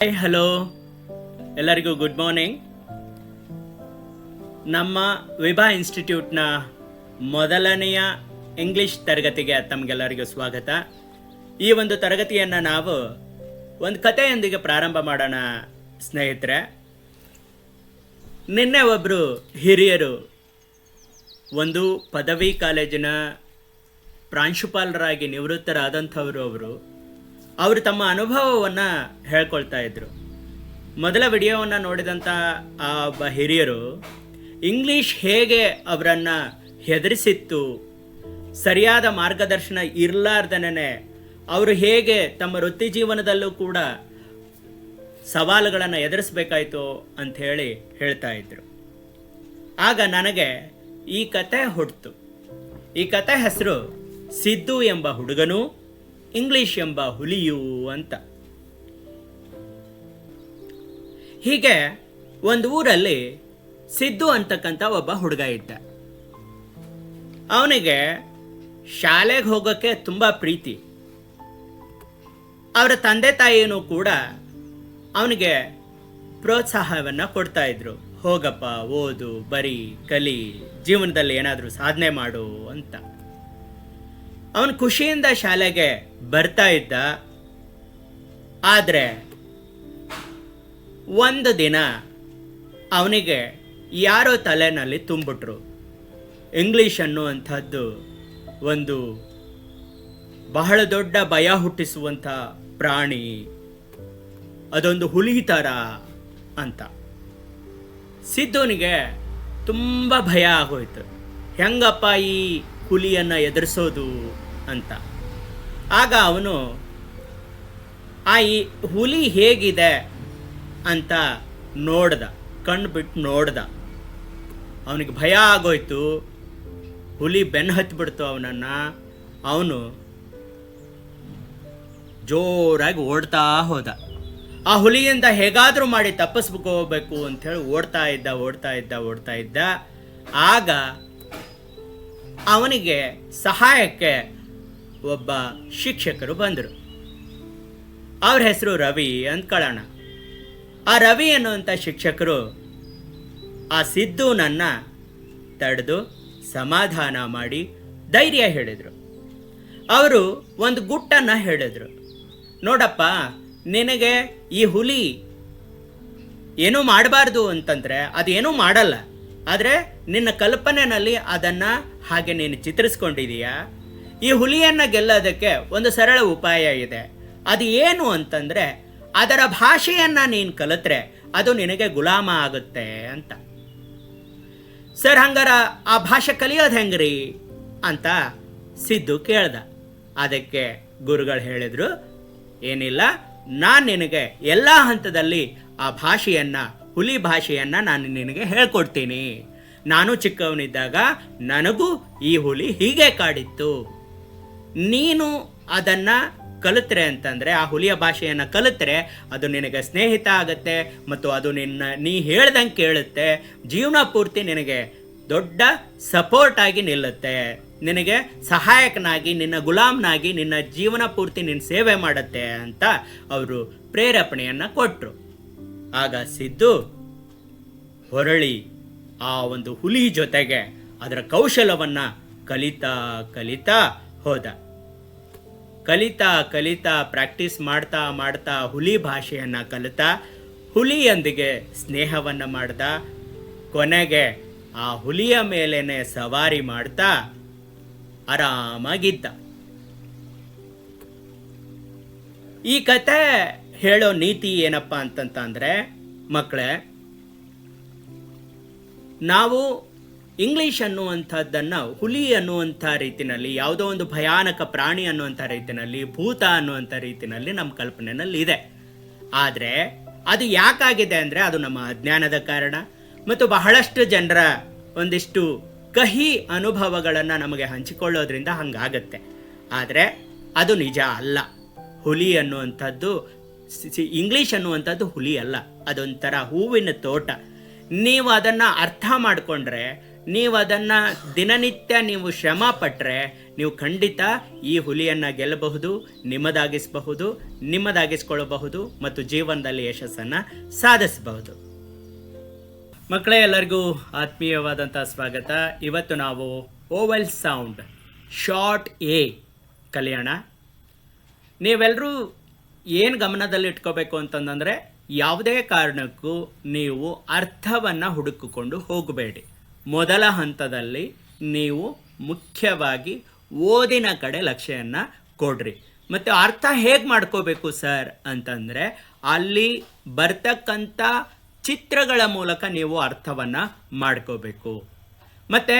Hi hello, ಎಲ್ಲರಿಗೂ good morning. ನಮ್ಮ ವಿಭಾ ಇನ್ಸ್ಟಿಟ್ಯೂಟ್ನ ಮೊದಲನೆಯ ಇಂಗ್ಲಿಷ್ ತರಗತಿಗೆ ತಮಗೆಲ್ಲರಿಗೂ ಸ್ವಾಗತ. ಈ ಒಂದು ತರಗತಿಯನ್ನು ನಾವು ಒಂದು ಕಥೆಯೊಂದಿಗೆ ಪ್ರಾರಂಭ ಮಾಡೋಣ ಸ್ನೇಹಿತರೆ. ನಿನ್ನೆ ಒಬ್ಬರು ಹಿರಿಯರು ಒಂದು ಪದವಿ ಕಾಲೇಜಿನ ಪ್ರಾಂಶುಪಾಲರಾಗಿ ನಿವೃತ್ತರಾದಂಥವರು ಅವರು ತಮ್ಮ ಅನುಭವವನ್ನು ಹೇಳ್ಕೊಳ್ತಾ ಇದ್ರು. ಮೊದಲ ವಿಡಿಯೋವನ್ನು ನೋಡಿದಂಥ ಆ ಒಬ್ಬ ಹಿರಿಯರು ಇಂಗ್ಲೀಷ್ ಹೇಗೆ ಅವರನ್ನು ಹೆದರಿಸಿತ್ತು, ಸರಿಯಾದ ಮಾರ್ಗದರ್ಶನ ಇರಲಾರ್ದನೇ ಅವರು ಹೇಗೆ ತಮ್ಮ ವೃತ್ತಿ ಜೀವನದಲ್ಲೂ ಕೂಡ ಸವಾಲುಗಳನ್ನು ಎದುರಿಸಬೇಕಾಯಿತು ಅಂಥೇಳಿ ಹೇಳ್ತಾ ಇದ್ರು. ಆಗ ನನಗೆ ಈ ಕತೆ ಹುಟ್ಟಿತು. ಈ ಕತೆ ಹೆಸರು ಸಿದ್ದು ಎಂಬ ಹುಡುಗನು ಇಂಗ್ಲಿಷ್ ಎಂಬ ಹುಲಿಯು ಅಂತ. ಹೀಗೆ ಒಂದು ಊರಲ್ಲಿ ಸಿದ್ದು ಅಂತಕ್ಕಂಥ ಒಬ್ಬ ಹುಡುಗ ಇದ್ದ. ಅವನಿಗೆ ಶಾಲೆಗೆ ಹೋಗೋಕ್ಕೆ ತುಂಬ ಪ್ರೀತಿ. ಅವರ ತಂದೆ ತಾಯಿಯೂ ಕೂಡ ಅವನಿಗೆ ಪ್ರೋತ್ಸಾಹವನ್ನು ಕೊಡ್ತಾ ಇದ್ರು. ಹೋಗಪ್ಪ, ಓದು, ಬರೀ, ಕಲಿ, ಜೀವನದಲ್ಲಿ ಏನಾದರೂ ಸಾಧನೆ ಮಾಡು ಅಂತ. ಅವನು ಖುಷಿಯಿಂದ ಶಾಲೆಗೆ ಬರ್ತಾ ಇದ್ದ. ಆದರೆ ಒಂದು ದಿನ ಅವನಿಗೆ ಯಾರೋ ತಲೆನಲ್ಲಿ ತುಂಬಿಟ್ರು, ಇಂಗ್ಲಿಷ್ ಅನ್ನುವಂಥದ್ದು ಒಂದು ಬಹಳ ದೊಡ್ಡ ಭಯ ಹುಟ್ಟಿಸುವಂಥ ಪ್ರಾಣಿ, ಅದೊಂದು ಹುಲಿ ಥರ ಅಂತ. ಸಿದ್ದುನಿಗೆ ತುಂಬ ಭಯ ಆಗೋಯ್ತು. ಹೆಂಗಪ್ಪ ಈ ಹುಲಿಯನ್ನು ಎದುರಿಸೋದು ಅಂತ. ಆಗ ಅವನು ಈ ಹುಲಿ ಹೇಗಿದೆ ಅಂತ ನೋಡ್ದ, ಕಣ್ಣು ಬಿಟ್ಟು ನೋಡ್ದ. ಅವನಿಗೆ ಭಯ ಆಗೋಯ್ತು. ಹುಲಿ ಬೆನ್ನು ಹತ್ತಿಬಿಡ್ತು ಅವನನ್ನು. ಅವನು ಜೋರಾಗಿ ಓಡ್ತಾ ಹೋದ. ಆ ಹುಲಿಯಿಂದ ಹೇಗಾದರೂ ಮಾಡಿ ತಪ್ಪಿಸ್ಕೋಬೇಕು ಅಂಥೇಳಿ ಓಡ್ತಾ ಇದ್ದ. ಆಗ ಅವನಿಗೆ ಸಹಾಯಕ್ಕೆ ಒಬ್ಬ ಶಿಕ್ಷಕರು ಬಂದರು. ಅವ್ರ ಹೆಸರು ರವಿ ಅಂದ್ಕೊಳ್ಳೋಣ. ಆ ರವಿ ಅನ್ನುವಂಥ ಶಿಕ್ಷಕರು ಆ ಸಿದ್ದುನನ್ನು ತಡೆದು ಸಮಾಧಾನ ಮಾಡಿ ಧೈರ್ಯ ಹೇಳಿದರು. ಅವರು ಒಂದು ಗುಟ್ಟನ್ನು ಹೇಳಿದರು. ನೋಡಪ್ಪ, ನಿನಗೆ ಈ ಹುಲಿ ಏನೂ ಮಾಡಬಾರ್ದು ಅಂತಂದರೆ ಅದೇನೂ ಮಾಡಲ್ಲ. ಆದರೆ ನಿನ್ನ ಕಲ್ಪನೆಯಲ್ಲಿ ಅದನ್ನು ಹಾಗೆ ನೀನು ಚಿತ್ರಿಸ್ಕೊಂಡಿದೀಯಾ. ಈ ಹುಲಿಯನ್ನು ಗೆಲ್ಲೋದಕ್ಕೆ ಒಂದು ಸರಳ ಉಪಾಯ ಇದೆ. ಅದು ಏನು ಅಂತಂದರೆ, ಅದರ ಭಾಷೆಯನ್ನು ನೀನು ಕಲಿತ್ರೆ ಅದು ನಿನಗೆ ಗುಲಾಮ ಆಗುತ್ತೆ ಅಂತ. ಸರ್, ಹಂಗಾರ ಆ ಭಾಷೆ ಕಲಿಯೋದು ಹೆಂಗ್ರಿ ಅಂತ ಸಿದ್ದು ಕೇಳ್ದ. ಅದಕ್ಕೆ ಗುರುಗಳು ಹೇಳಿದರು, ಏನಿಲ್ಲ, ನಾನು ನಿನಗೆ ಎಲ್ಲ ಹಂತದಲ್ಲಿ ಆ ಭಾಷೆಯನ್ನು, ಹುಲಿ ಭಾಷೆಯನ್ನು ನಾನು ನಿನಗೆ ಹೇಳ್ಕೊಡ್ತೀನಿ. ನಾನು ಚಿಕ್ಕವನಿದ್ದಾಗ ನನಗೂ ಈ ಹುಲಿ ಹೀಗೆ ಕಾಡಿತ್ತು. ನೀನು ಅದನ್ನು ಕಲಿತ್ರೆ ಅಂತಂದರೆ, ಆ ಹುಲಿಯ ಭಾಷೆಯನ್ನು ಕಲಿತ್ರೆ ಅದು ನಿನಗೆ ಸ್ನೇಹಿತ ಆಗುತ್ತೆ ಮತ್ತು ಅದು ನೀ ಹೇಳ್ದಂಗೆ ಕೇಳುತ್ತೆ. ಜೀವನ ಪೂರ್ತಿ ನಿನಗೆ ದೊಡ್ಡ ಸಪೋರ್ಟ್ ಆಗಿ ನಿಲ್ಲುತ್ತೆ. ನಿನಗೆ ಸಹಾಯಕನಾಗಿ, ನಿನ್ನ ಗುಲಾಮ್ನಾಗಿ ನಿನ್ನ ಜೀವನ ಪೂರ್ತಿ ನಿನ್ನ ಸೇವೆ ಮಾಡುತ್ತೆ ಅಂತ ಅವರು ಪ್ರೇರೇಪಣೆಯನ್ನು ಕೊಟ್ಟರು. ಆಗ ಸಿದ್ದು ಹೊರಳಿ ಆ ಒಂದು ಹುಲಿ ಜೊತೆಗೆ ಅದರ ಕೌಶಲವನ್ನು ಕಲಿತಾ ಹೋದ. ಕಲಿತಾ ಪ್ರಾಕ್ಟೀಸ್ ಮಾಡ್ತಾ ಹುಲಿ ಭಾಷೆಯನ್ನು ಕಲಿತಾ ಹುಲಿಯೊಂದಿಗೆ ಸ್ನೇಹವನ್ನು ಮಾಡ್ದ. ಕೊನೆಗೆ ಆ ಹುಲಿಯ ಮೇಲೇನೆ ಸವಾರಿ ಮಾಡ್ತಾ ಆರಾಮಾಗಿದ್ದ. ಈ ಕತೆ ಹೇಳೋ ನೀತಿ ಏನಪ್ಪ ಅಂತಂತಂದರೆ, ಮಕ್ಕಳೇ, ನಾವು ಇಂಗ್ಲೀಷ್ ಅನ್ನುವಂಥದ್ದನ್ನು ಹುಲಿ ಅನ್ನುವಂಥ ರೀತಿಯಲ್ಲಿ, ಯಾವುದೋ ಒಂದು ಭಯಾನಕ ಪ್ರಾಣಿ ಅನ್ನುವಂಥ ರೀತಿಯಲ್ಲಿ, ಭೂತ ಅನ್ನುವಂಥ ರೀತಿಯಲ್ಲಿ ನಮ್ಮ ಕಲ್ಪನೆಯಲ್ಲಿ ಇದೆ. ಆದರೆ ಅದು ಯಾಕಾಗಿದೆ ಅಂದರೆ, ಅದು ನಮ್ಮ ಅಜ್ಞಾನದ ಕಾರಣ ಮತ್ತು ಬಹಳಷ್ಟು ಜನರ ಒಂದಿಷ್ಟು ಕಹಿ ಅನುಭವಗಳನ್ನು ನಮಗೆ ಹಂಚಿಕೊಳ್ಳೋದ್ರಿಂದ ಹಂಗಾಗತ್ತೆ. ಆದರೆ ಅದು ನಿಜ ಅಲ್ಲ. ಹುಲಿ ಅನ್ನುವಂಥದ್ದು, ಇಂಗ್ಲೀಷ್ ಅನ್ನುವಂಥದ್ದು ಹುಲಿ ಅಲ್ಲ, ಅದೊಂಥರ ಹೂವಿನ ತೋಟ. ನೀವು ಅದನ್ನು ಅರ್ಥ ಮಾಡಿಕೊಂಡ್ರೆ ನೀವು ಅದನ್ನು ದಿನನಿತ್ಯ ನೀವು ಶ್ರಮ ಪಟ್ಟರೆ ನೀವು ಖಂಡಿತ ಈ ಹುಲಿಯನ್ನು ಗೆಲ್ಲಬಹುದು, ನಿಮ್ಮದಾಗಿಸ್ಕೊಳ್ಳಬಹುದು ಮತ್ತು ಜೀವನದಲ್ಲಿ ಯಶಸ್ಸನ್ನು ಸಾಧಿಸಬಹುದು. ಮಕ್ಕಳೇ, ಎಲ್ಲರಿಗೂ ಆತ್ಮೀಯವಾದಂಥ ಸ್ವಾಗತ. ಇವತ್ತು ನಾವು ಓವೆಲ್ ಸೌಂಡ್ ಶಾರ್ಟ್ ಎ ಕಲಿಯೋಣ. ನೀವೆಲ್ಲರೂ ಏನು ಗಮನದಲ್ಲಿ ಇಟ್ಕೋಬೇಕು ಅಂತಂದರೆ, ಯಾವುದೇ ಕಾರಣಕ್ಕೂ ನೀವು ಅರ್ಥವನ್ನು ಹುಡುಕಿಕೊಂಡು ಹೋಗಬೇಡಿ. ಮೊದಲ ಹಂತದಲ್ಲಿ ನೀವು ಮುಖ್ಯವಾಗಿ ಓದಿನ ಕಡೆ ಲಕ್ಷ್ಯವನ್ನು ಕೊಡ್ರಿ. ಮತ್ತು ಅರ್ಥ ಹೇಗೆ ಮಾಡ್ಕೋಬೇಕು ಸರ್ ಅಂತಂದರೆ, ಅಲ್ಲಿ ಬರ್ತಕ್ಕಂಥ ಚಿತ್ರಗಳ ಮೂಲಕ ನೀವು ಅರ್ಥವನ್ನು ಮಾಡ್ಕೋಬೇಕು. ಮತ್ತು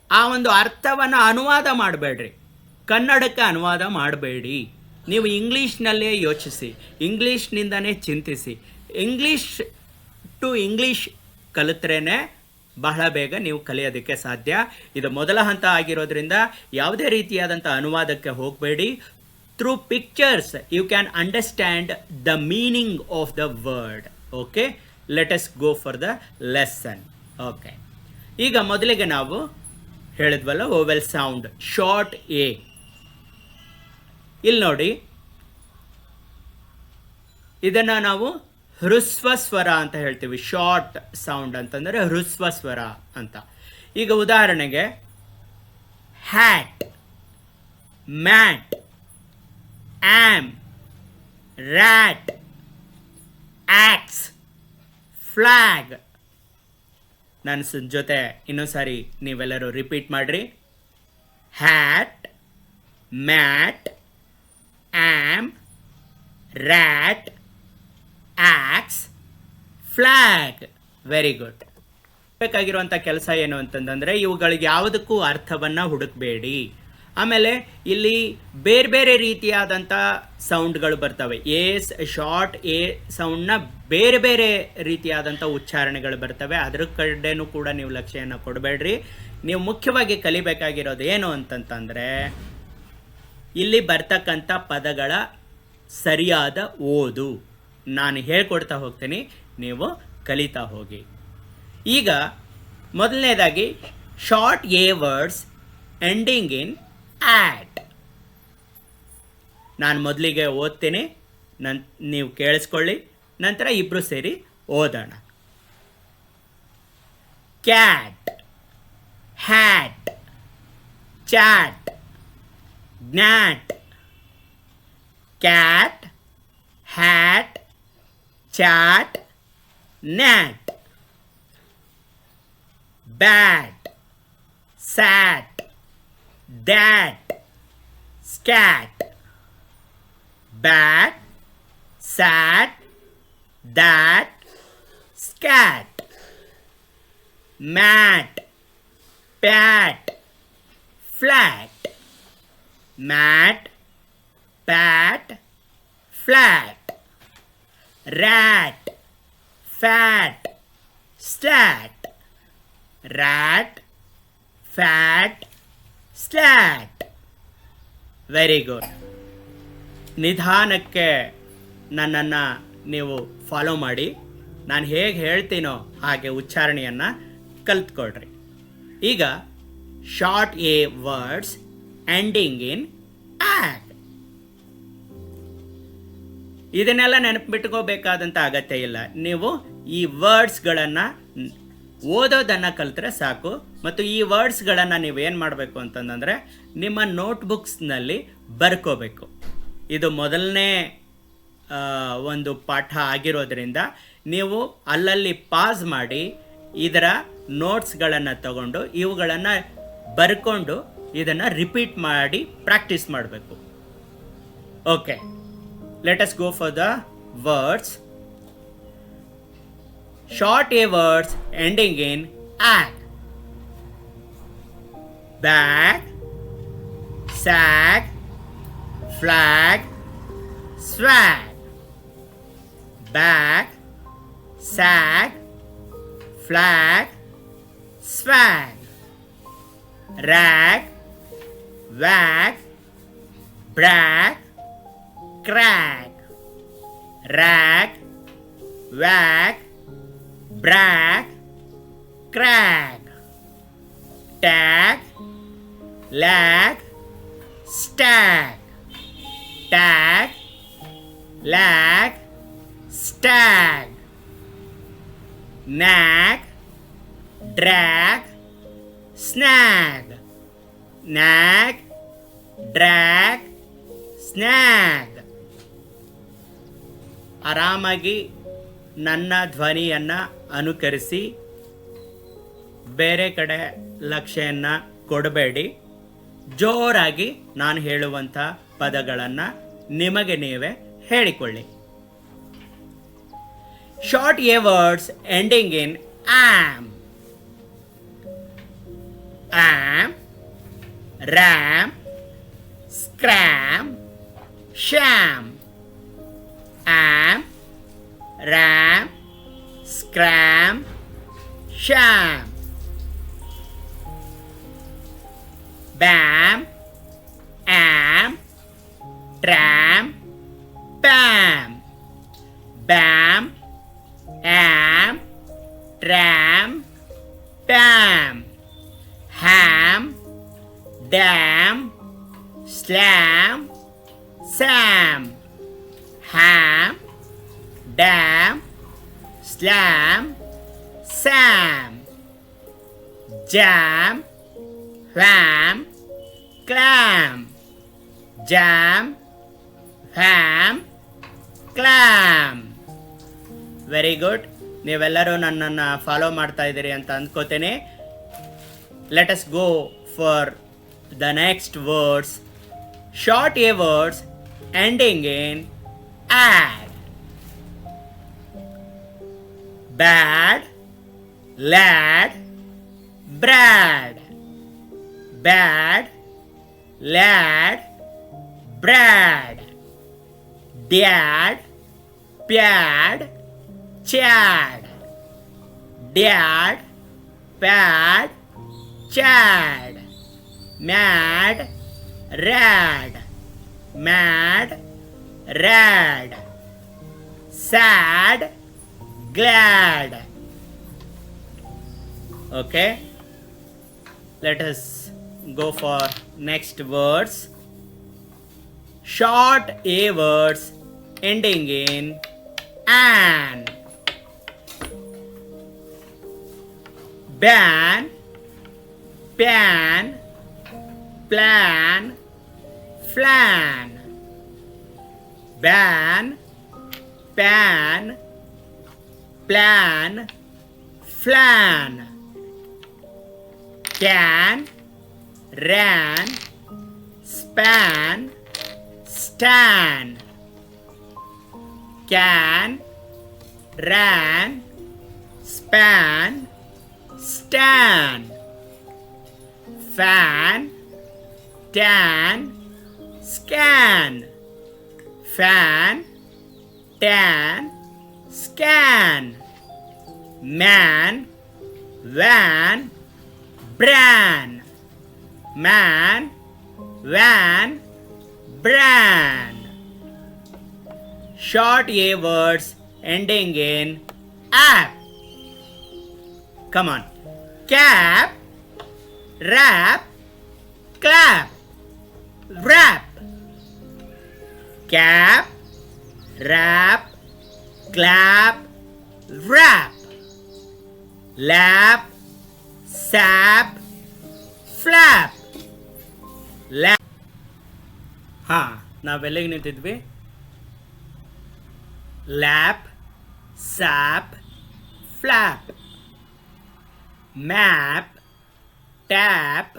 ಆ ಒಂದು ಅರ್ಥವನ್ನು ಅನುವಾದ ಮಾಡಬೇಡ್ರಿ, ಕನ್ನಡಕ್ಕೆ ಅನುವಾದ ಮಾಡಬೇಡಿ. ನೀವು ಇಂಗ್ಲೀಷ್ನಲ್ಲೇ ಯೋಚಿಸಿ, ಇಂಗ್ಲೀಷ್ನಿಂದನೇ ಚಿಂತಿಸಿ. ಇಂಗ್ಲೀಷ್ ಟು ಇಂಗ್ಲೀಷ್ ಕಲಿತ್ರೇ ಬಹಳ ಬೇಗ ನೀವು ಕಲಿಯೋದಕ್ಕೆ ಸಾಧ್ಯ. ಇದು ಮೊದಲ ಹಂತ ಆಗಿರೋದ್ರಿಂದ ಯಾವುದೇ ರೀತಿಯಾದಂಥ ಅನುವಾದಕ್ಕೆ ಹೋಗಬೇಡಿ. Through pictures you can understand the meaning of the word. Okay, let us go for the lesson. Okay, ಈಗ ಮೊದಲಿಗೆ ನಾವು ಹೇಳಿದ್ವಲ್ಲ ಓವೆಲ್ ಸೌಂಡ್ ಶಾರ್ಟ್ ಎ. ಇಲ್ಲಿ ನೋಡಿ, ಇದನ್ನು ನಾವು ಹ್ರಸ್ವ ಸ್ವರ ಅಂತ ಹೇಳ್ತೀವಿ. ಶಾರ್ಟ್ ಸೌಂಡ್ ಅಂತಂದರೆ ಹ್ರಸ್ವ ಸ್ವರ ಅಂತ. ಈಗ ಉದಾಹರಣೆಗೆ hat, mat, am, rat, axe, flag. ನನ್ನ ಜೊತೆ ಇನ್ನೊಂದು ಸಾರಿ ನೀವೆಲ್ಲರೂ ರಿಪೀಟ್ ಮಾಡಿರಿ. Hat, mat, am, rat, axe, flag. Very good. ಬೇಕಾಗಿರುವಂಥ ಕೆಲಸ ಏನು ಅಂತಂದರೆ, ಇವುಗಳಿಗೆ ಯಾವುದಕ್ಕೂ ಅರ್ಥವನ್ನು ಹುಡುಕಬೇಡಿ. ಆಮೇಲೆ ಇಲ್ಲಿ ಬೇರೆ ಬೇರೆ ರೀತಿಯಾದಂಥ ಸೌಂಡ್ಗಳು ಬರ್ತವೆ. ಶಾರ್ಟ್ ಎ ಸೌಂಡ್ನ ಬೇರೆ ಬೇರೆ ರೀತಿಯಾದಂಥ ಉಚ್ಚಾರಣೆಗಳು ಬರ್ತವೆ. ಅದ್ರ ಕಡೆನೂ ಕೂಡ ನೀವು ಲಕ್ಷ್ಯವನ್ನು ಕೊಡಬೇಡ್ರಿ. ನೀವು ಮುಖ್ಯವಾಗಿ ಕಲಿಬೇಕಾಗಿರೋದು ಏನು ಅಂತಂತಂದರೆ, ಇಲ್ಲಿ ಬರ್ತಕ್ಕಂಥ ಪದಗಳ ಸರಿಯಾದ ಓದು. ನಾನು ಹೇಳ್ಕೊಡ್ತಾ ಹೋಗ್ತೀನಿ, ನೀವು ಕಲಿತಾ ಹೋಗಿ. ಈಗ ಮೊದಲನೇದಾಗಿ short A words ending in at. ನಾನು ಮೊದಲಿಗೆ ಓದ್ತೀನಿ, ನೀವು ಕೇಳಿಸ್ಕೊಳ್ಳಿ, ನಂತರ ಇಬ್ಬರು ಸೇರಿ ಓದೋಣ. Cat, hat, chat, gnat. Cat, hat, chat, gnat. Bat, sat, that, scat. Bat, sat, that, scat. Mat, pat, flat. Mat, pat, flat. Rat, fat, stat. Rat, fat, stat. Very good. ನಿಧಾನಕ್ಕೆ ನನ್ನನ್ನು ನೀವು ಫಾಲೋ ಮಾಡಿ. ನಾನು ಹೇಗೆ ಹೇಳ್ತೀನೋ ಹಾಗೆ ಉಚ್ಚಾರಣೆಯನ್ನು ಕಲ್ತ್ಕೊಳ್ರಿ. ಈಗ short A words ending in ಆಟ್. ಇದನ್ನೆಲ್ಲ ನೆನಪಿಟ್ಕೋಬೇಕಾದಂಥ ಅಗತ್ಯ ಇಲ್ಲ. ನೀವು ಈ ವರ್ಡ್ಸ್ಗಳನ್ನು ಓದೋದನ್ನು ಕಲಿತ್ರೆ ಸಾಕು. ಮತ್ತು ಈ ವರ್ಡ್ಸ್ಗಳನ್ನು ನೀವು ಏನು ಮಾಡಬೇಕು ಅಂತಂದರೆ, ನಿಮ್ಮ ನೋಟ್ಬುಕ್ಸ್ನಲ್ಲಿ ಬರ್ಕೋಬೇಕು. ಇದು ಮೊದಲನೇ ಒಂದು ಪಾಠ ಆಗಿರೋದ್ರಿಂದ ನೀವು ಅಲ್ಲಲ್ಲಿ ಪಾಸ್ ಮಾಡಿ ಇದರ ನೋಟ್ಸ್ಗಳನ್ನು ತಗೊಂಡು ಇವುಗಳನ್ನು ಬರ್ಕೊಂಡು ಇದನ್ನು ರಿಪೀಟ್ ಮಾಡಿ ಪ್ರಾಕ್ಟೀಸ್ ಮಾಡಬೇಕು. Okay, let us go for the words. Short A words ending in ag. Bag, sag, flag, swag. Bag, sag, flag, swag. Rag, wag, brag, crag. Rag, wag, brag, crag. tag, lag, stag, tag, lag, stag, nag, drag, snag, nag, drag, snag. ಆರಾಮಾಗಿ ನನ್ನ ಧ್ವನಿಯನ್ನು ಅನುಕರಿಸಿ, ಬೇರೆ ಕಡೆ ಲಕ್ಷ್ಯವನ್ನು ಕೊಡಬೇಡಿ. ಜೋರಾಗಿ ನಾನು ಹೇಳುವಂಥ ಪದಗಳನ್ನು ನಿಮಗೆ ನೀವೇ ಹೇಳಿಕೊಳ್ಳಿ. Short A words ending in am. Am, ram, scram, sham. Am, ram, scram, sham. Bam, am, tram, bam. Bam, am, tram, bam. Ham, dam, slam, sam. Ham, dam, slam, sam. Jam, wham, clam. Jam, wham, clam. Very good. ನೀವೆಲ್ಲರೂ ನನ್ನನ್ನು follow ಮಾಡ್ತಾ ಇದ್ದೀರಿ ಅಂತ ಅಂದ್ಕೋತೇನೆ. Let us go for the next words. Short A words ending in ad. Bad, lad, brad. Bad, lad, brad. Dad, pad, chad. Dad, pad, chad. Mad, rad. Mad, rad. Sad, glad. Okay, let us go for next words. Short a words ending in an. Ban, pan, plan, flan. Ban, pan, plan, flan. Can, ran, span, stan. Can, ran, span, stan. Fan, tan, scan. Fan, tan, scan. Man, van, bran. Man, van, bran. Short a words ending in app. Come on. Cap, rap, clap, rap. Cap, rap, clap, rap. Lap, sap, flap. Lap. ನಾವೆಲ್ಲಿಗೆ ನಿಂತಿದ್ವಿ? Lap, sap, flap. Map, tap,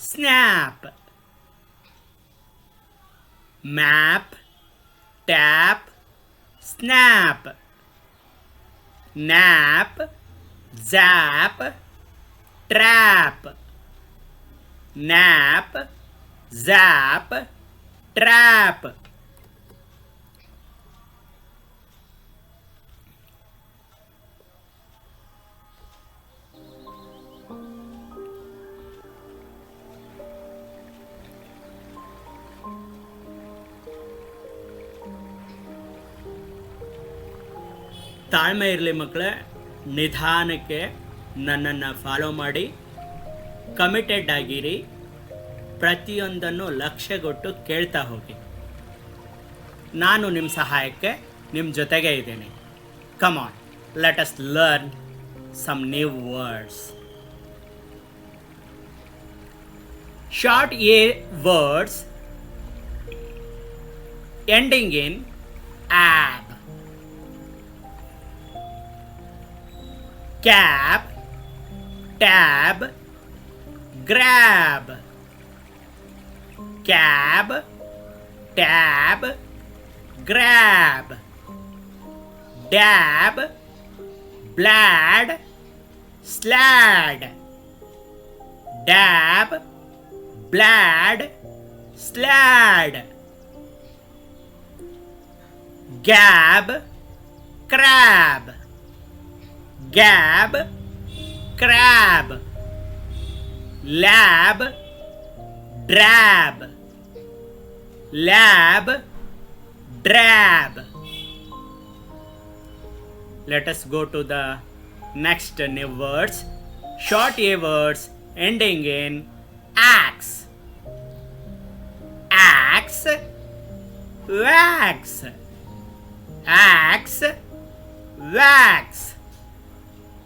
snap. Map, tap, snap. Nap, zap, trap. Nap, zap, trap. ತಾಳ್ಮೆ ಇರಲಿ ಮಕ್ಕಳೇ, ನಿಧಾನಕ್ಕೆ ನನ್ನನ್ನು follow ಮಾಡಿ. Committed ಆಗಿರಿ, ಪ್ರತಿಯೊಂದನ್ನು ಲಕ್ಷ್ಯಗೊಟ್ಟು ಕೇಳ್ತಾ ಹೋಗಿ. ನಾನು ನಿಮ್ಮ ಸಹಾಯಕ್ಕೆ ನಿಮ್ಮ ಜೊತೆಗೆ ಇದ್ದೀನಿ. Come on, let us learn some new words. Short A words ending in ab. Cab, tab, grab. Cab, tab, grab. Dab, blad, slad. Dab, blad, slad. Gab, crab. Gab, crab. Lab, drab. Lab, drab. Let us go to the next new words. Short A words ending in axe. Axe, wax. Axe, wax.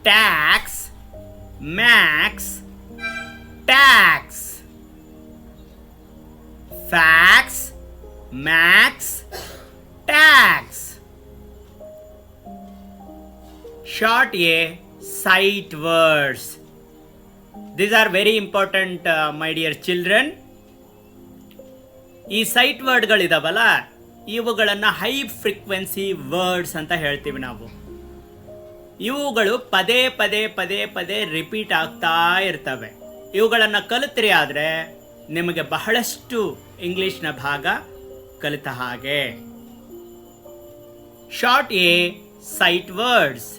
Tax, max, tax. Fax, max, tax. Short A sight words. These are very important, my dear children. ಈ site ವರ್ಡ್ಗಳಿದಾವಲ್ಲ, ಇವುಗಳನ್ನು high frequency words ಅಂತ ಹೇಳ್ತೀವಿ ನಾವು. ಇವುಗಳು ಪದೇ ಪದೇ ಪದೇ ಪದೇ ರಿಪೀಟ್ ಆಗ್ತಾ ಇರ್ತವೆ. ಇವುಗಳನ್ನು ಕಲಿತ್ರಿ ಆದರೆ ನಿಮಗೆ ಬಹಳಷ್ಟು ಇಂಗ್ಲಿಷ್ನ ಭಾಗ ಕಲಿತ ಹಾಗೆ. Short A sight words.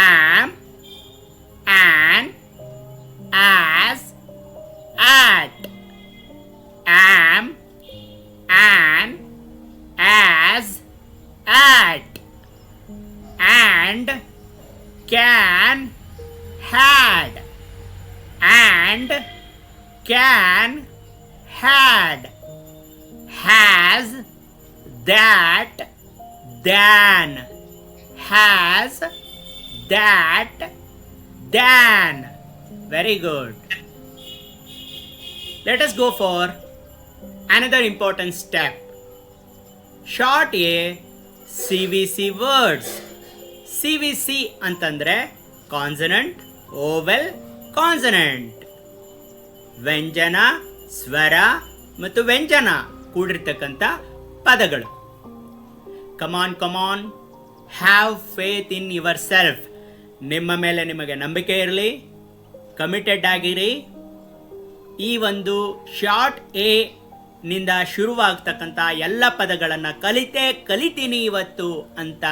Am, on, as, at. Am, an, as, at. And, can, had. And, can, had. Has, that, than. Has, that, than. Very good. Let us go for another important step. Short A CVC words. CVC ಅಂತಂದ್ರೆ consonant, vowel, consonant. ವ್ಯಂಜನ, ಸ್ವರ ಮತ್ತು ವ್ಯಂಜನ ಕೂಡಿರ್ತಕ್ಕಂಥ ಪದಗಳು. Come on come on, have faith in yourself. ನಿಮ್ಮ ಮೇಲೆ ನಿಮಗೆ ನಂಬಿಕೆ ಇರಲಿ, ಕಮಿಟೆಡ್ ಆಗಿರಿ. ಈ ಒಂದು ಶಾರ್ಟ್ ಎ ನಿಂದ ಶುರುವಾಗ್ತಕ್ಕಂಥ ಎಲ್ಲ ಪದಗಳನ್ನು ಕಲಿತೀನಿ ಇವತ್ತು ಅಂತ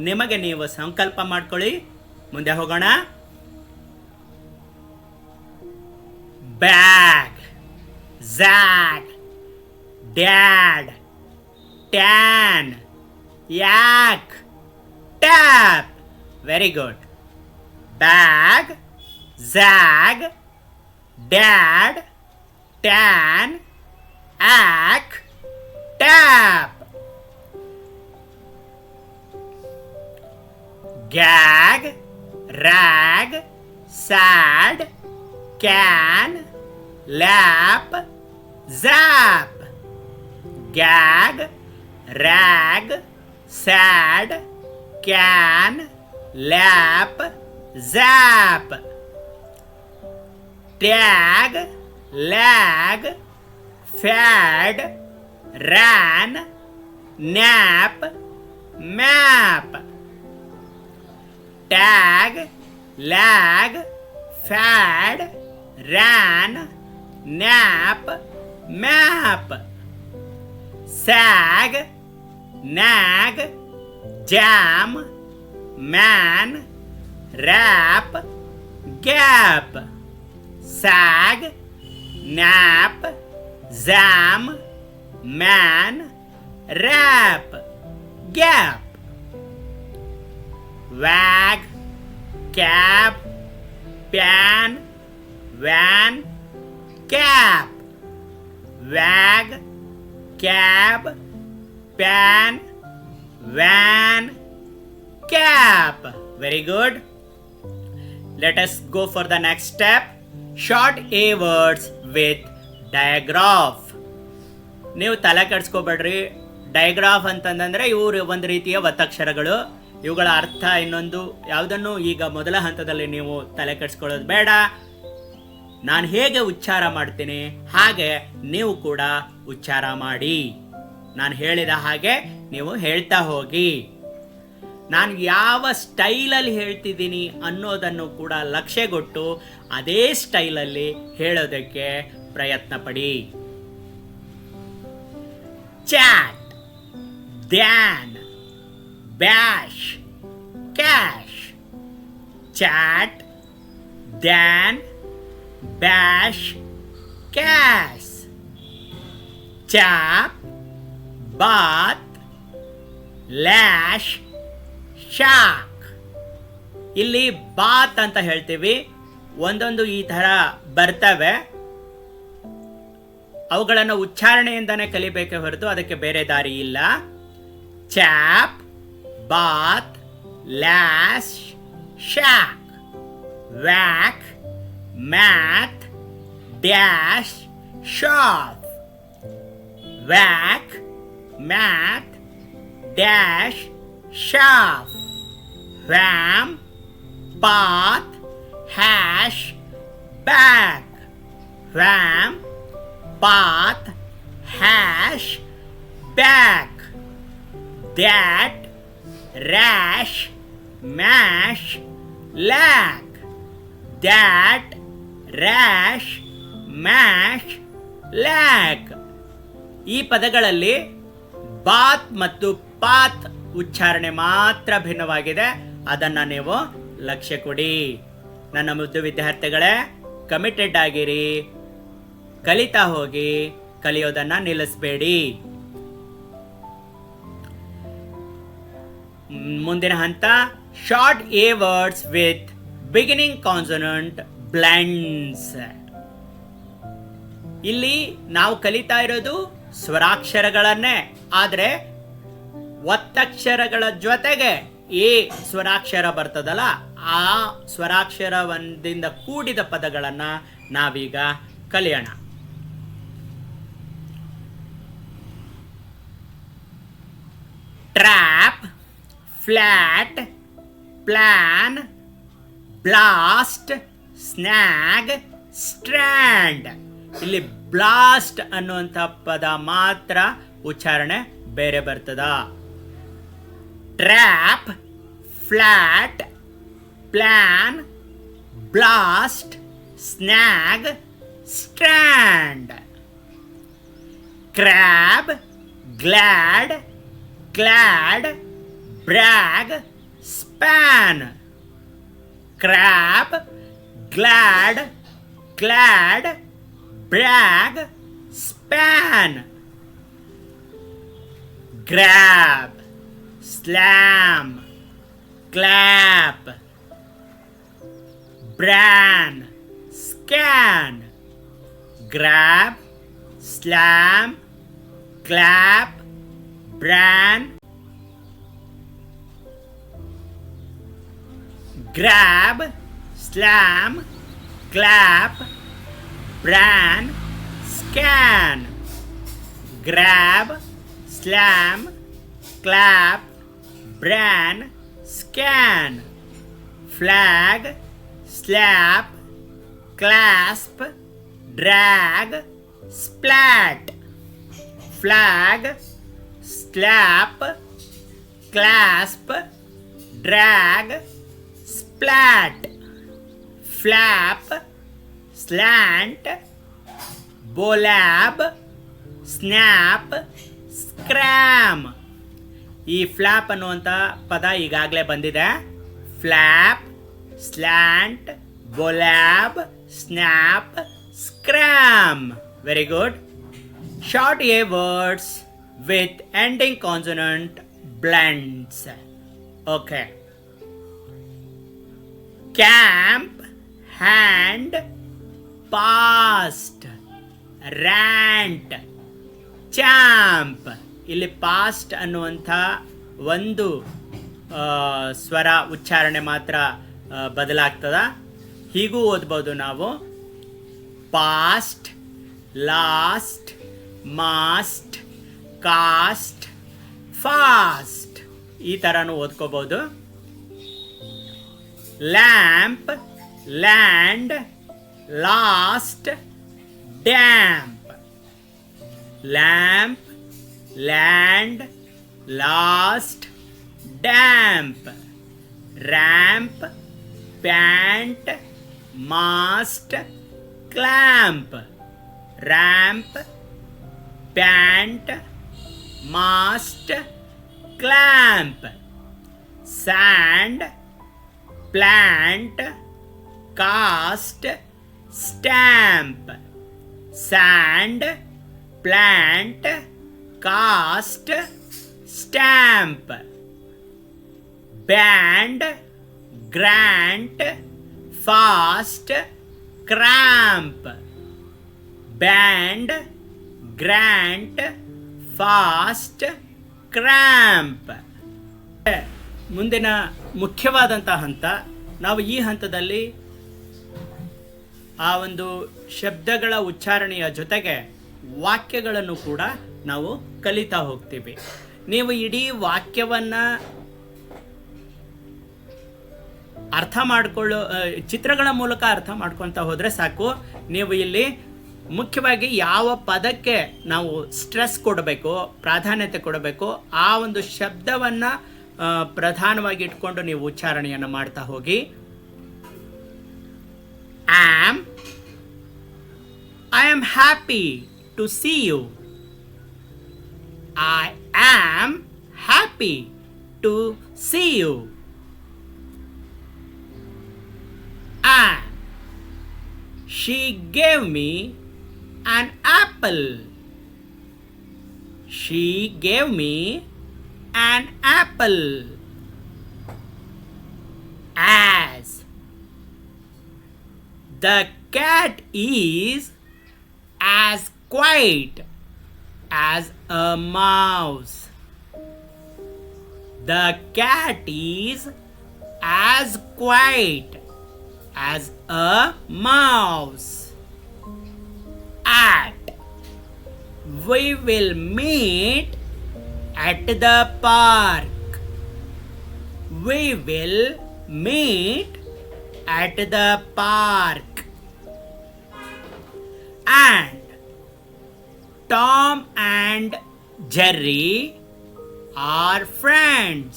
ನಿಮಗೆ ನೀವು ಸಂಕಲ್ಪ ಮಾಡ್ಕೊಳ್ಳಿ. ಮುಂದೆ ಹೋಗೋಣ. ಬ್ಯಾಗ್, ಝ್ಯಾಗ್, ಡ್ಯಾಡ್, ಟ್ಯಾನ್, ಯಾಕ್, tap. Very good. Bag, zag, dad, tan, ack, tap. Gag, rag, sad, can, lap, zap. Gag, rag, sad, can, lap, zap. Tag, lag, fad, ran, nap, map. Tag, lag, fad, ran, nap, map. Sag, nag, jam, man, rap, gap. Sag, nap, zam, man, rap, gap. Wag, cap, pan, van, cap. Wag, cab, pan, van, cap. Very good. Let us go for the next step. Short A words with digraph. ನೀವು ತಲೆ ಕೆಡಿಸ್ಕೋಬೇಡ್ರಿ. ಡೈಗ್ರಾಫ್ ಅಂತಂದರೆ ಇವರು ಒಂದು ರೀತಿಯ ಒತ್ತಕ್ಷರಗಳು. ಇವುಗಳ ಅರ್ಥ ಇನ್ನೊಂದು. ಯಾವುದನ್ನು ಈಗ ಮೊದಲ ಹಂತದಲ್ಲಿ ನೀವು ತಲೆ ಕೆಡಿಸ್ಕೊಳ್ಳೋದು ಬೇಡ. ನಾನು ಹೇಗೆ ಉಚ್ಚಾರ ಮಾಡ್ತೀನಿ ಹಾಗೆ ನೀವು ಕೂಡ ಉಚ್ಚಾರ ಮಾಡಿ. ನಾನು ಹೇಳಿದ ಹಾಗೆ ನೀವು ಹೇಳ್ತಾ ಹೋಗಿ. ನಾನು ಯಾವ ಸ್ಟೈಲಲ್ಲಿ ಹೇಳ್ತಿದ್ದೀನಿ ಅನ್ನೋದನ್ನು ಕೂಡ ಲಕ್ಷ್ಯಗೊಟ್ಟು ಅದೇ ಸ್ಟೈಲಲ್ಲಿ ಹೇಳೋದಕ್ಕೆ ಪ್ರಯತ್ನ ಪಡಿ. Chat, than, bash, cash. Chat, than, bash, cash. Chap, bath, lash, shack. ಇಲ್ಲಿ ಬಾತ್ ಅಂತ ಹೇಳ್ತೀವಿ. ಒಂದೊಂದು ಈ ಥರ ಬರ್ತವೆ. ಅವುಗಳನ್ನು ಉಚ್ಚಾರಣೆಯಿಂದನೇ ಕಲಿಬೇಕೆ ಹೊರತು ಅದಕ್ಕೆ ಬೇರೆ ದಾರಿ ಇಲ್ಲ. Chop, bath, lash, shock. Whack, math, dash, shop. Whack, math, dash, shop. Wham, path, hash, back. Wham, path, hash, back. That, rash, mash, lack. That, rash, mash, lack. ಈ ಪದಗಳಲ್ಲಿ ಬಾತ್ ಮತ್ತು ಪಾತ್ ಉಚ್ಚಾರಣೆ ಮಾತ್ರ ಭಿನ್ನವಾಗಿದೆ. ಅದನ್ನು ನೀವು ಲಕ್ಷ್ಯ ಕೊಡಿ. ನನ್ನ ಮುದ್ದು ವಿದ್ಯಾರ್ಥಿಗಳೇ, ಕಮಿಟೆಡ್ ಆಗಿರಿ, ಕಲಿತಾ ಹೋಗಿ, ಕಲಿಯೋದನ್ನು ನಿಲ್ಲಿಸಬೇಡಿ. ಮುಂದಿನ ಹಂತ short A words with beginning consonant blends. ಇಲ್ಲಿ ನಾವು ಕಲಿತಾ ಇರೋದು ಸ್ವರಾಕ್ಷರಗಳನ್ನೇ. ಆದರೆ ಒತ್ತಕ್ಷರಗಳ ಜೊತೆಗೆ ಎ ಸ್ವರಾಕ್ಷರ ಬರ್ತದಲ್ಲ, ಆ ಸ್ವರಾಕ್ಷರದಿಂದ ಕೂಡಿದ ಪದಗಳನ್ನು ನಾವೀಗ ಕಲಿಯೋಣ. Trap, flat, plan, blast, snag, strand. ಇಲ್ಲಿ ಬ್ಲಾಸ್ಟ್ ಅನ್ನುವಂಥ ಪದ ಮಾತ್ರ ಉಚ್ಚಾರಣೆ ಬೇರೆ ಬರ್ತದ. Trap, flat, plan, blast, snag, strand. Crab, glad, clad, brag, span. Crab, glad, clad, brag, span. Grab, slam, clap, bran, scan. Grab, slam, clap, bran. Grab, slam, clap, bran, scan. Grab, slam, clap, bran, scan. Flag, slap, clasp, drag, splat. Flag, slap, clasp, drag, splat. Flap, slant, bolab, snap, scram. ಈ flap ಅನ್ನುವಂಥ ಪದ ಈಗಾಗಲೇ ಬಂದಿದೆ. Flap, slant, blab, snap, scram. Very good. Short A words with ending consonant blends. Okay. Camp, hand, past, rant, champ. ಇಲ್ಲಿ past ಅನ್ನುವಂಥ ಒಂದು ಸ್ವರ ಉಚ್ಚಾರಣೆ ಮಾತ್ರ ಬದಲಾಗ್ತದ. ಹೀಗೂ ಓದ್ಬೋದು ನಾವು. Past, last, mast, cast, fast ಈ ಥರನೂ ಓದ್ಕೋಬೋದು. Lamp, land, last, damp. Lamp, land, last, damp. Ramp, pant, mast, clamp. Ramp, pant, mast, clamp. Sand, plant, cast, stamp. Sand, plant, cast, stamp. Band, grant, fast, cramp. Band, grant, fast, cramp. ಮುಂದಿನ ಮುಖ್ಯವಾದಂಥ ಹಂತ. ನಾವು ಈ ಹಂತದಲ್ಲಿ ಆ ಒಂದು ಶಬ್ದಗಳ ಉಚ್ಚಾರಣೆಯ ಜೊತೆಗೆ ವಾಕ್ಯಗಳನ್ನು ಕೂಡ ನಾವು ಕಲಿತಾ ಹೋಗ್ತೀವಿ. ನೀವು ಇಡೀ ವಾಕ್ಯವನ್ನು ಅರ್ಥ ಮಾಡಿಕೊಳ್ಳೋ ಚಿತ್ರಗಳ ಮೂಲಕ ಅರ್ಥ ಮಾಡ್ಕೊತಾ ಹೋದರೆ ಸಾಕು. ನೀವು ಇಲ್ಲಿ ಮುಖ್ಯವಾಗಿ ಯಾವ ಪದಕ್ಕೆ ನಾವು ಸ್ಟ್ರೆಸ್ ಕೊಡಬೇಕು, ಪ್ರಾಧಾನ್ಯತೆ ಕೊಡಬೇಕು, ಆ ಒಂದು ಶಬ್ದವನ್ನು ಪ್ರಧಾನವಾಗಿ ಇಟ್ಕೊಂಡು ನೀವು ಉಚ್ಚಾರಣೆಯನ್ನು ಮಾಡ್ತಾ ಹೋಗಿ. I am happy to see you. I am happy to see you. She gave me an apple. She gave me an apple. As the cat is as quiet as a mouse. The cat is as quiet as a mouse. At we will meet at the park. We will meet at the park. And Tom and Jerry are friends.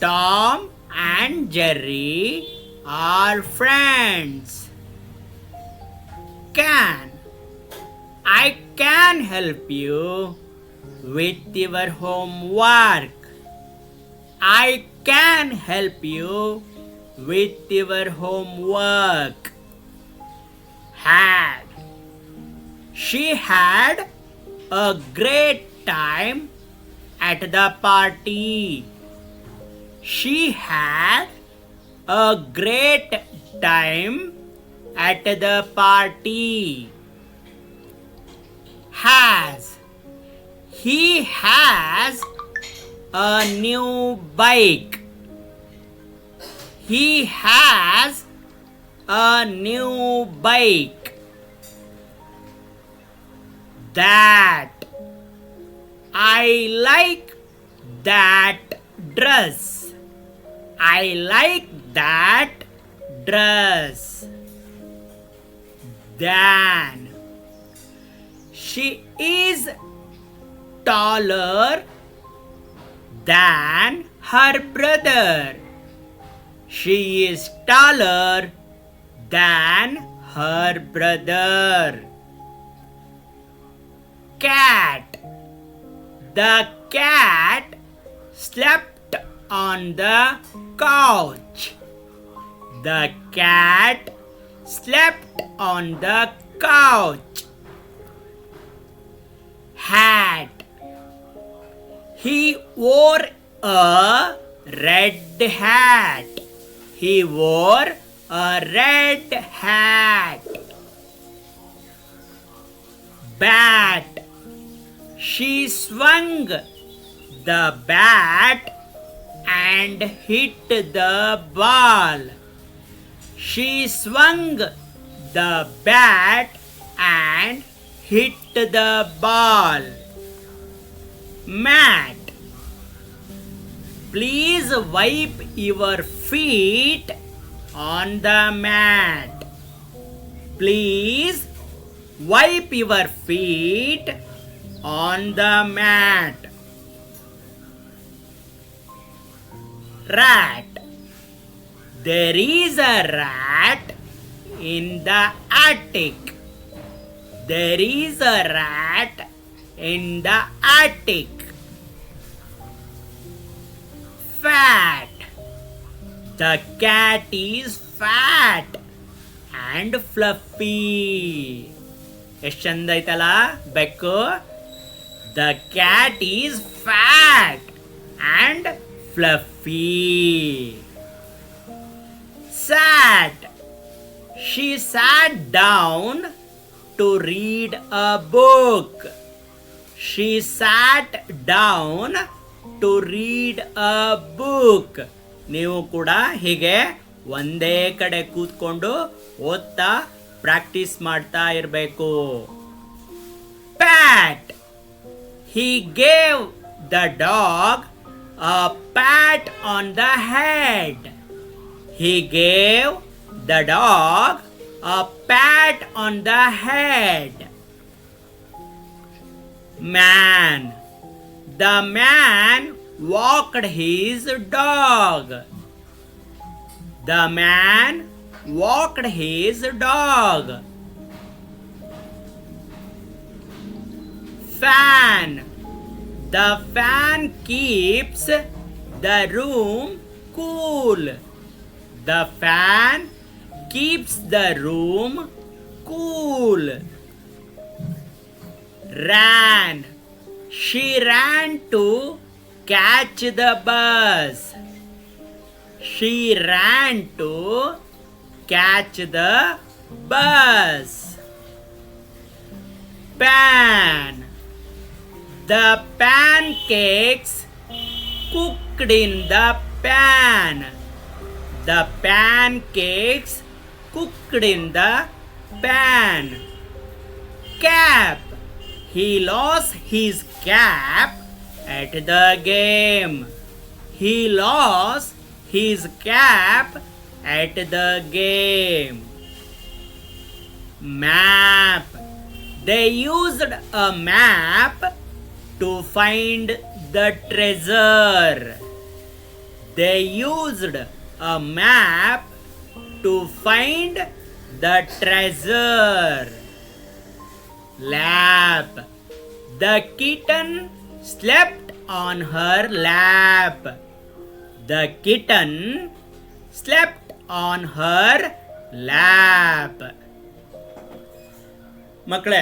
Tom and Jerry are friends. I can help you with your homework. I can help you with your homework. She had a great time at the party. She had a great time at the party. He has a new bike. He has a new bike. That I like that dress. I like that dress. Dan, she is taller than her brother. She is taller than her brother. Cat, the cat slept on the couch. The cat slept on the couch. Hat, he wore a red hat. He wore a red hat. bat. She swung the bat and hit the ball. She swung the bat and hit the ball. Mat. Please wipe your feet on the mat. Please wipe your feet on the mat. Rat. There is a rat in the attic. There is a rat in the attic. Fat. The cat is fat and fluffy. ಎಷ್ಟು ಚಂದ ಐತಲ್ಲ ಬೆಕ್ಕು. The cat is fat and fluffy. Sat. She sat down to read a book. She sat down to read a book. ನೀವು ಕೂಡ ಹೀಗೆ ಒಂದೇ ಕಡೆ ಕೂತ್ಕೊಂಡು ಓದ್ತಾ ಪ್ರಾಕ್ಟೀಸ್ ಮಾಡ್ತಾ ಇರಬೇಕು. Pat. He gave the dog a pat on the head. He gave the dog a pat on the head. Man. The man walked his dog. The man walked his dog. Fan. The fan keeps the room cool. The fan keeps the room cool. Ran. She ran to catch the bus. She ran to catch the bus. Pan. The pancakes cooked in the pan. The pancakes cooked in the pan. Cap. He lost his cap at the game. He lost his cap at the game. Map. They used a map to find the treasure. They used a map to find the treasure. Lap. The kitten slept on her lap. The kitten slept on her lap. ಮಕ್ಕಳೇ,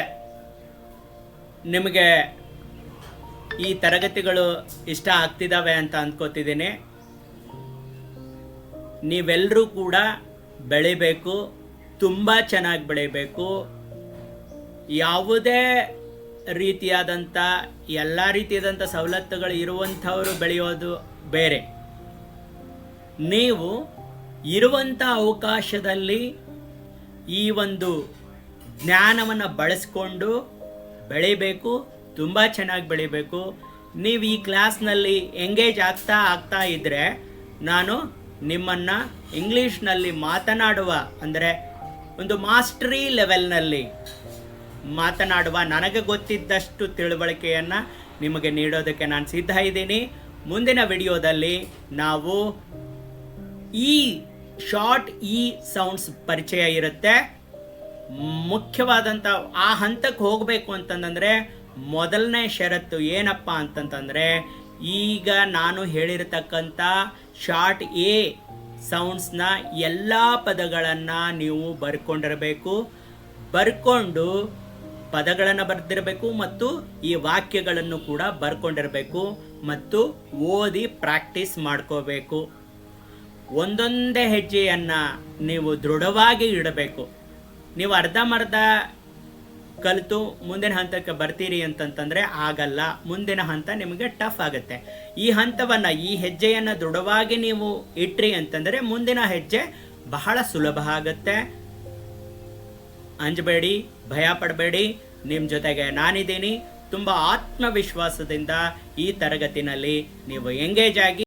ನಿಮಗೆ ಈ ತರಗತಿಗಳು ಇಷ್ಟ ಆಗ್ತಿದ್ದಾವೆ ಅಂತ ಅಂದ್ಕೋತಿದ್ದೀನಿ. ನೀವೆಲ್ಲರೂ ಕೂಡ ಬೆಳಿಬೇಕು, ತುಂಬ ಚೆನ್ನಾಗಿ ಬೆಳಿಬೇಕು. ಯಾವುದೇ ರೀತಿಯಾದಂಥ ಎಲ್ಲ ರೀತಿಯಾದಂಥ ಸವಲತ್ತುಗಳು ಇರುವಂಥವರು ಬೆಳೆಯೋದು ಬೇರೆ. ನೀವು ಇರುವಂಥ ಅವಕಾಶದಲ್ಲಿ ಈ ಒಂದು ಜ್ಞಾನವನ್ನು ಬಳಸ್ಕೊಂಡು ಬೆಳಿಬೇಕು, ತುಂಬ ಚೆನ್ನಾಗಿ ಬೆಳಿಬೇಕು. ನೀವು ಈ ಕ್ಲಾಸ್ನಲ್ಲಿ ಎಂಗೇಜ್ ಆಗ್ತಾ ಇದ್ದರೆ ನಾನು ನಿಮ್ಮನ್ನು ಇಂಗ್ಲೀಷ್ನಲ್ಲಿ ಮಾತನಾಡುವ, ಅಂದರೆ ಒಂದು ಮಾಸ್ಟ್ರಿ ಲೆವೆಲ್ನಲ್ಲಿ ಮಾತನಾಡುವ, ನನಗೆ ಗೊತ್ತಿದ್ದಷ್ಟು ತಿಳುವಳಿಕೆಯನ್ನು ನಿಮಗೆ ನೀಡೋದಕ್ಕೆ ನಾನು ಸಿದ್ಧ ಇದ್ದೀನಿ. ಮುಂದಿನ ವಿಡಿಯೋದಲ್ಲಿ ನಾವು ಈ ಶಾರ್ಟ್ ಈ ಸೌಂಡ್ಸ್ ಪರಿಚಯ ಇರುತ್ತೆ. ಮುಖ್ಯವಾದಂಥ ಆ ಹಂತಕ್ಕೆ ಹೋಗಬೇಕು ಅಂತಂದರೆ ಮೊದಲನೇ ಷರತ್ತು ಏನಪ್ಪ ಅಂತಂತಂದರೆ, ಈಗ ನಾನು ಹೇಳಿರತಕ್ಕಂಥ ಶಾರ್ಟ್ ಎ ಸೌಂಡ್ಸ್ನ ಎಲ್ಲ ಪದಗಳನ್ನು ನೀವು ಬರ್ಕೊಂಡಿರಬೇಕು. ಬರ್ಕೊಂಡು ಪದಗಳನ್ನು ಬರೆದಿರಬೇಕು ಮತ್ತು ಈ ವಾಕ್ಯಗಳನ್ನು ಕೂಡ ಬರ್ಕೊಂಡಿರಬೇಕು ಮತ್ತು ಓದಿ ಪ್ರಾಕ್ಟೀಸ್ ಮಾಡ್ಕೋಬೇಕು. ಒಂದೊಂದೇ ಹೆಜ್ಜೆಯನ್ನು ನೀವು ದೃಢವಾಗಿ ಇಡಬೇಕು. ನೀವು ಅರ್ಧಂಬರ್ಧ ಕಲಿತು ಮುಂದಿನ ಹಂತಕ್ಕೆ ಬರ್ತೀರಿ ಅಂತಂತಂದರೆ ಆಗಲ್ಲ. ಮುಂದಿನ ಹಂತ ನಿಮಗೆ ಟಫ್ ಆಗುತ್ತೆ. ಈ ಹಂತವನ್ನು, ಈ ಹೆಜ್ಜೆಯನ್ನು ದೃಢವಾಗಿ ನೀವು ಇಟ್ರಿ ಅಂತಂದರೆ ಮುಂದಿನ ಹೆಜ್ಜೆ ಬಹಳ ಸುಲಭ ಆಗುತ್ತೆ. ಅಂಜಬೇಡಿ, ಭಯ ಪಡಬೇಡಿ, ನಿಮ್ಮ ಜೊತೆಗೆ ನಾನಿದ್ದೀನಿ. ತುಂಬ ಆತ್ಮವಿಶ್ವಾಸದಿಂದ ಈ ತರಗತಿನಲ್ಲಿ ನೀವು ಎಂಗೇಜ್ ಆಗಿ